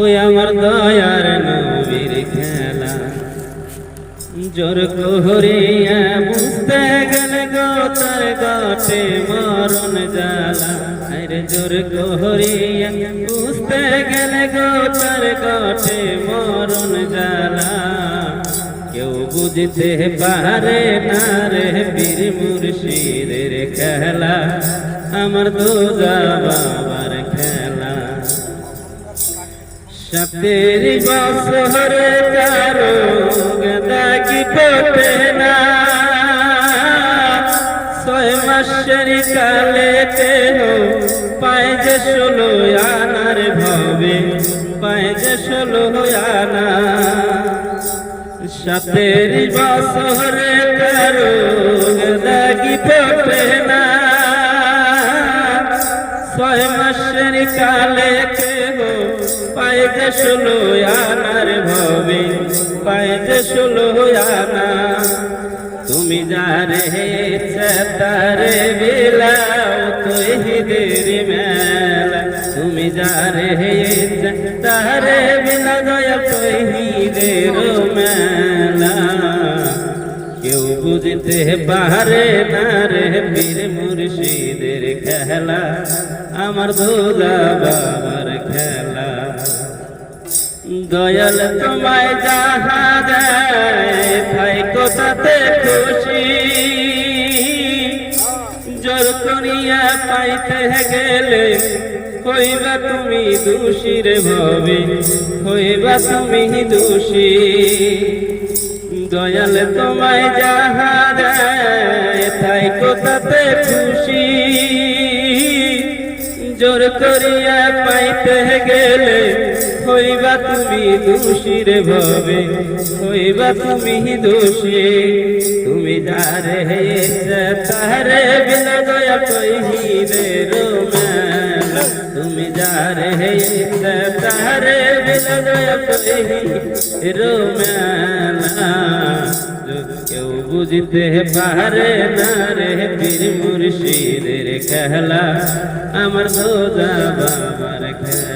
ওই আমার দয়ার নবীর খেলা জোর করিয়া বুঝতে গেলে গো তার গাতে মরণ জ্বালা। আরে জোর করিয়া বুঝতে গেলে গো তার গাতে মরণ জ্বালা। কেউ বুঝতে পারে না রে বীর মুর্শিদের খেলা, আমার দোজা বাবার খেলা। সতের বছরে কারো গেঁদা কি ফোটে না, 6 মাসের কালেতে পায় যে 16 আনার ভবে, পায় যে 16 আনা। সতের বছরে কারো গেঁদা কি ফোটে না, 6 মাসের কালেতে পায় যে 16 আনার ভবে, পায় যে 16 আনা। তুমি যারে তারে বিলাও তৌহিদের মেলা, তুমি যারে তারে বিলা দয়া তৌহিদের মেলা। কেউ বুঝতে পারে না রে বীর মুর্শিদের খেলা, আমার দোলা বাবার খেলা। দয়াল তোমায় যাহা দেয় তাই কোথাতে খুশি, জোর করিয়া পাইতে গেলে হইবা তুমি দোষী রে ভবে, হইবা তুমি দোষী। দয়াল তোমায় যাহা দেয় তাই কোথাতে খুশি, জোর করিয়া পাইতে গেলে হইবা তুমি দোষী রে ভবে, হইবা তুমি দোষী। তুমি যারে তারে বিনা দয়া তৌহিদের মেলা, তুমি যারে তারে বিনা দয়া তৌহিদের মেলা। কেউ বুঝতে পারে না রে বীর মুর্শিদের খেলা, আমার দোজা বাবার খেলা।